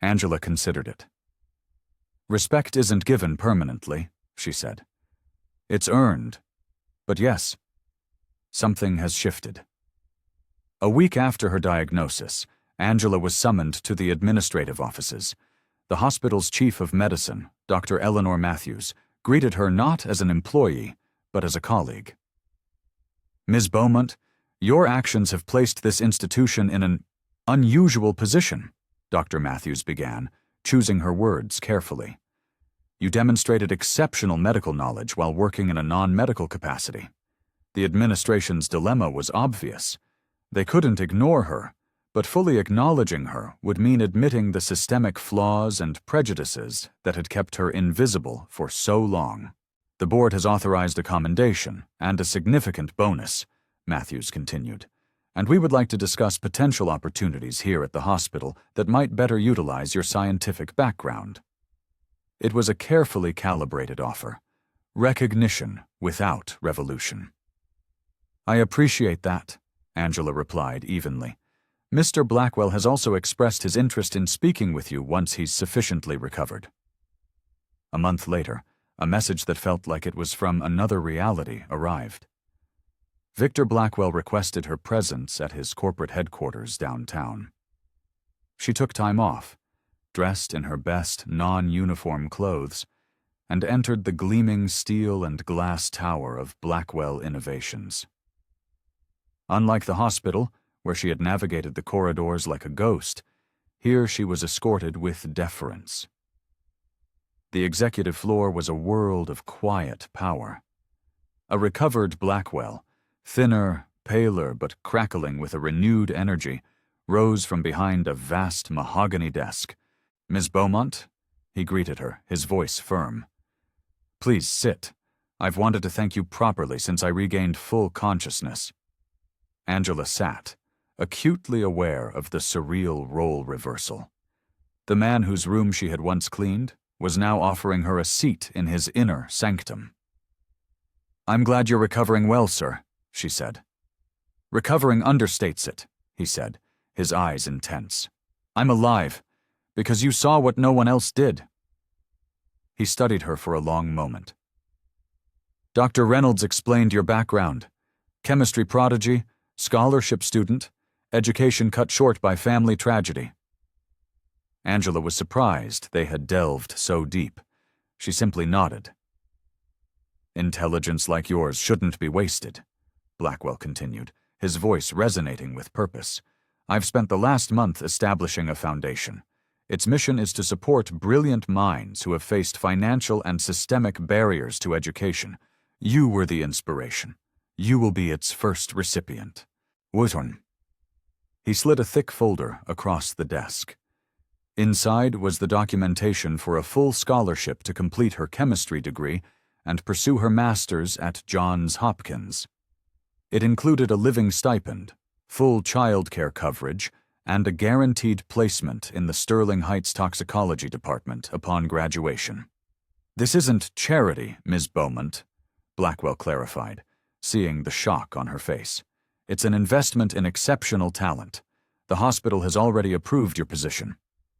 [SPEAKER 1] Angela considered it. "Respect isn't given permanently," she said. "It's earned. But yes, something has shifted." A week after her diagnosis, Angela was summoned to the administrative offices. The hospital's chief of medicine, Dr. Eleanor Matthews, greeted her not as an employee, but as a colleague. "Ms. Beaumont, your actions have placed this institution in an unusual position," Dr. Matthews began, choosing her words carefully. "You demonstrated exceptional medical knowledge while working in a non-medical capacity. The administration's dilemma was obvious. They couldn't ignore her, but fully acknowledging her would mean admitting the systemic flaws and prejudices that had kept her invisible for so long. The board has authorized a commendation and a significant bonus," Matthews continued, "and we would like to discuss potential opportunities here at the hospital that might better utilize your scientific background." It was a carefully calibrated offer, recognition without revolution. "I appreciate that," Angela replied evenly. "Mr. Blackwell has also expressed his interest in speaking with you once he's sufficiently recovered." A month later, a message that felt like it was from another reality arrived. Victor Blackwell requested her presence at his corporate headquarters downtown. She took time off, dressed in her best non-uniform clothes, and entered the gleaming steel and glass tower of Blackwell Innovations. Unlike the hospital, where she had navigated the corridors like a ghost, here she was escorted with deference. The executive floor was a world of quiet power. A recovered Blackwell, thinner, paler but crackling with a renewed energy, rose from behind a vast mahogany desk. "Ms. Beaumont?" He greeted her, his voice firm. "Please sit. I've wanted to thank you properly since I regained full consciousness." Angela sat, acutely aware of the surreal role reversal. The man whose room she had once cleaned was now offering her a seat in his inner sanctum. "I'm glad you're recovering well, sir," she said. "Recovering understates it," he said, his eyes intense. "I'm alive, because you saw what no one else did." He studied her for a long moment. "Dr. Reynolds explained your background. Chemistry prodigy, scholarship student, education cut short by family tragedy." Angela was surprised they had delved so deep. She simply nodded. "Intelligence like yours shouldn't be wasted," Blackwell continued, his voice resonating with purpose. "I've spent the last month establishing a foundation. Its mission is to support brilliant minds who have faced financial and systemic barriers to education. You were the inspiration. You will be its first recipient." Wuton. He slid a thick folder across the desk. Inside was the documentation for a full scholarship to complete her chemistry degree and pursue her master's at Johns Hopkins. It included a living stipend, full childcare coverage, and a guaranteed placement in the Sterling Heights Toxicology Department upon graduation. "This isn't charity, Ms. Beaumont," Blackwell clarified, seeing the shock on her face. "It's an investment in exceptional talent. The hospital has already approved your position.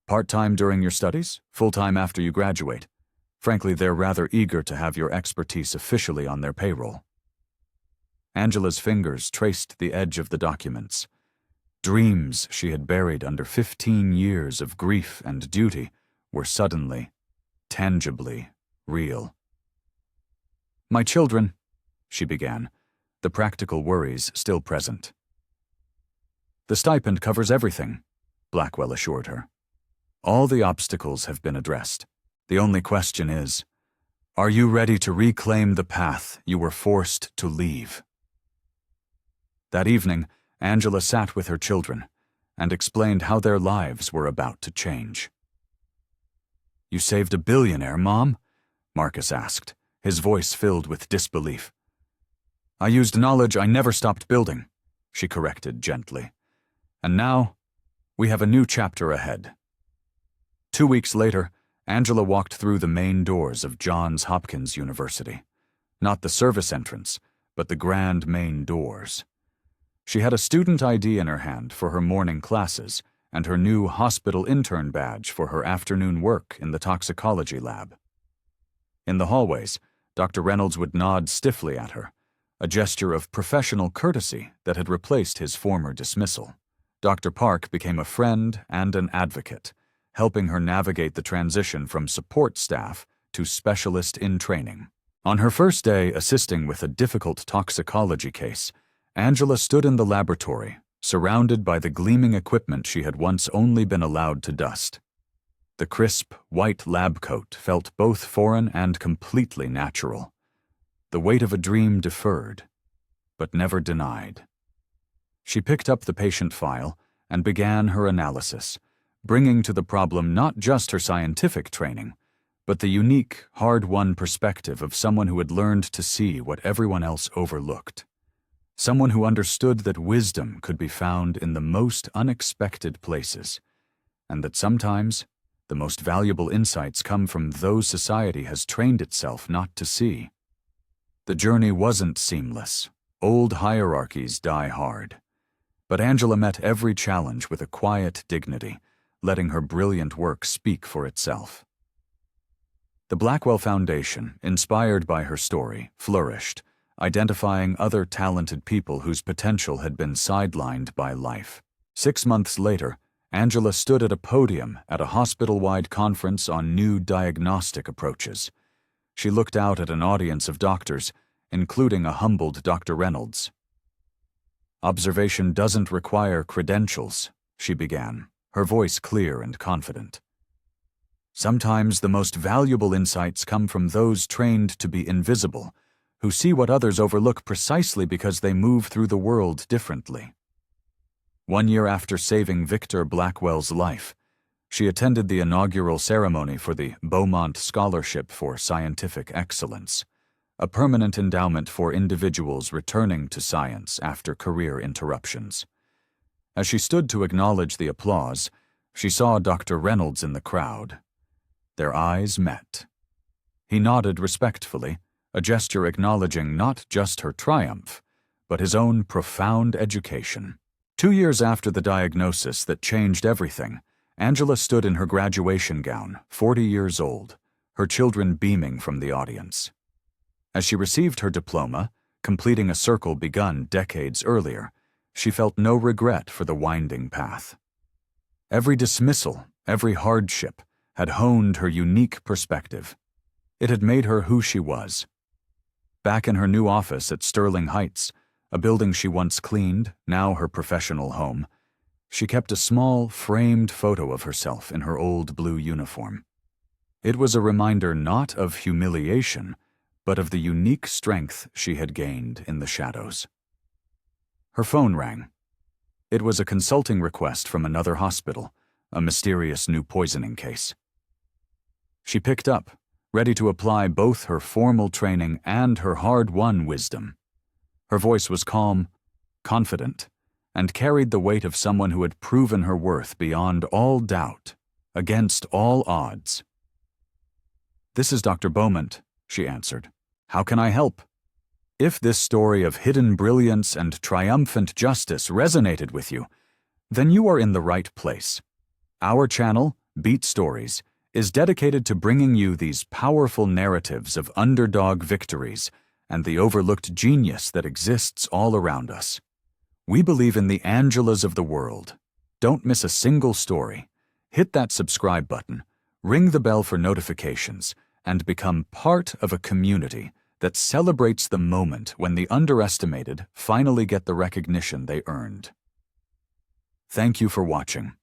[SPEAKER 1] Part-time during your studies, full-time after you graduate. Frankly, they're rather eager to have your expertise officially on their payroll." Angela's fingers traced the edge of the documents. Dreams she had buried under 15 years of grief and duty were suddenly, tangibly real. "My children," she began, the practical worries still present. "The stipend covers everything," Blackwell assured her. "All the obstacles have been addressed. The only question is, are you ready to reclaim the path you were forced to leave?" That evening, Angela sat with her children and explained how their lives were about to change. "You saved a billionaire, Mom?" Marcus asked, his voice filled with disbelief. "I used knowledge I never stopped building," she corrected gently. "And now, we have a new chapter ahead." 2 weeks later, Angela walked through the main doors of Johns Hopkins University. Not the service entrance, but the grand main doors. She had a student ID in her hand for her morning classes and her new hospital intern badge for her afternoon work in the toxicology lab. In the hallways, Dr. Reynolds would nod stiffly at her, a gesture of professional courtesy that had replaced his former dismissal. Dr. Park became a friend and an advocate, helping her navigate the transition from support staff to specialist in training. On her first day assisting with a difficult toxicology case, Angela stood in the laboratory, surrounded by the gleaming equipment she had once only been allowed to dust. The crisp, white lab coat felt both foreign and completely natural. The weight of a dream deferred, but never denied. She picked up the patient file and began her analysis, bringing to the problem not just her scientific training, but the unique, hard-won perspective of someone who had learned to see what everyone else overlooked. Someone who understood that wisdom could be found in the most unexpected places, and that sometimes the most valuable insights come from those society has trained itself not to see. The journey wasn't seamless. Old hierarchies die hard. But Angela met every challenge with a quiet dignity, letting her brilliant work speak for itself. The Blackwell Foundation, inspired by her story, flourished, identifying other talented people whose potential had been sidelined by life. 6 months later, Angela stood at a podium at a hospital-wide conference on new diagnostic approaches. She looked out at an audience of doctors, including a humbled Dr. Reynolds. "Observation doesn't require credentials," she began, her voice clear and confident. "Sometimes the most valuable insights come from those trained to be invisible, who see what others overlook precisely because they move through the world differently." 1 year after saving Victor Blackwell's life, she attended the inaugural ceremony for the Beaumont Scholarship for Scientific Excellence, a permanent endowment for individuals returning to science after career interruptions. As she stood to acknowledge the applause, she saw Dr. Reynolds in the crowd. Their eyes met. He nodded respectfully, a gesture acknowledging not just her triumph, but his own profound education. 2 years after the diagnosis that changed everything, Angela stood in her graduation gown, 40 years old, her children beaming from the audience. As she received her diploma, completing a circle begun decades earlier, she felt no regret for the winding path. Every dismissal, every hardship, had honed her unique perspective. It had made her who she was. Back in her new office at Sterling Heights, a building she once cleaned, now her professional home, she kept a small, framed photo of herself in her old blue uniform. It was a reminder not of humiliation, but of the unique strength she had gained in the shadows. Her phone rang. It was a consulting request from another hospital, a mysterious new poisoning case. She picked up, ready to apply both her formal training and her hard-won wisdom. Her voice was calm, confident, and carried the weight of someone who had proven her worth beyond all doubt, against all odds. "This is Dr. Beaumont," she answered. "How can I help?" If this story of hidden brilliance and triumphant justice resonated with you, then you are in the right place. Our channel, Beat Stories, is dedicated to bringing you these powerful narratives of underdog victories and the overlooked genius that exists all around us. We believe in the Angelas of the world. Don't miss a single story. Hit that subscribe button, ring the bell for notifications, and become part of a community that celebrates the moment when the underestimated finally get the recognition they earned. Thank you for watching.